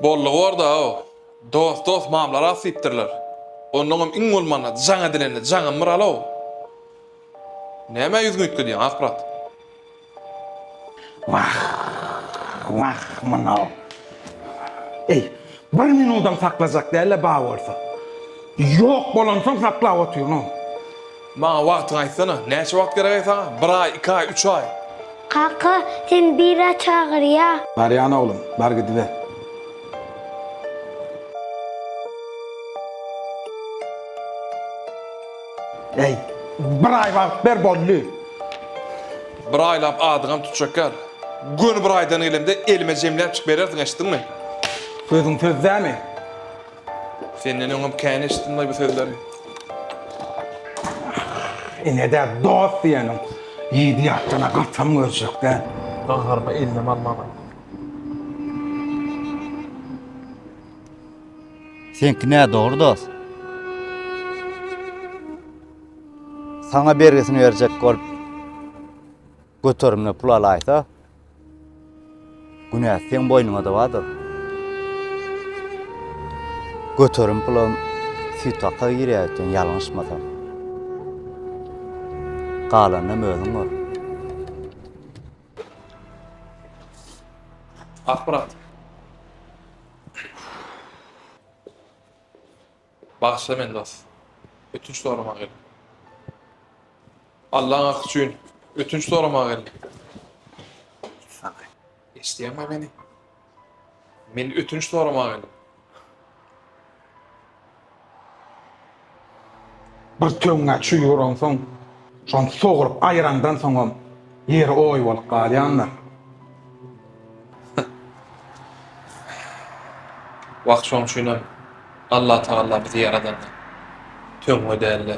Bolly orada o. Dost mamlar asypdyrlar. Onuň iň bolmana jaňa dilende jaňa myralo. Näme ýüzgüňitdi diýen akbirat. Vah manaw. Ey, bir minutdan saklajak däle ba bolsa. Ýok bolansoň saklap oturýan. Maňa wagtyny aýtsana. Näçe wagt gerek sana? 1 ay, 2 ay, 3 ay. Kaka sen bira çağır ya. Mariana oğlum, bar gidiver. Ey, bir ay wagt ber bolly. 1 aýlap adygam tutjak. Gün 1 aýdan elimde elime jemläp çyk bererdiň eşitdiňmi? Sözüň sözdämi? Senden öňüm kän eşitdiňmi bu sözleri? Inede dost diýenim. Ýedi ýaşyna gaçam görjekde. Gaharma eline almama. Senki ne doğru dost? Sana bergesini verecek bolup götürümle pul alaysa günah sen boynuna da vardır. Götürüm pulun sütaka gireyken yalınışmadan. Kalanım özüm var. Akbirat. Bağışla men dost. Ötünç sorama gel. Allah'ın hakkı üçün. Ötünç sorama gel. İsteyemem beni. Men ötünç sorama gel. Bir töňe çüýüren soň, şonu soğurup ayrandan soňam ýeri oý bolup galýanlar. Wagt şoň şuýnam. Allah Taala bizi yaradan. Töň ödälle.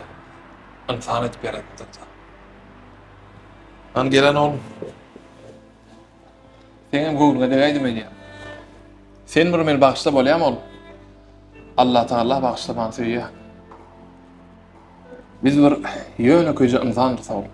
İnsan etip yaratdy. An gelen oğlum. Senem Google'a degaýdym edýär. Sen bir meni bagşlap bolýam oğlum. Allah Taala bagşlaman söýýär. Biz bir ýöne köýje insan oğlum.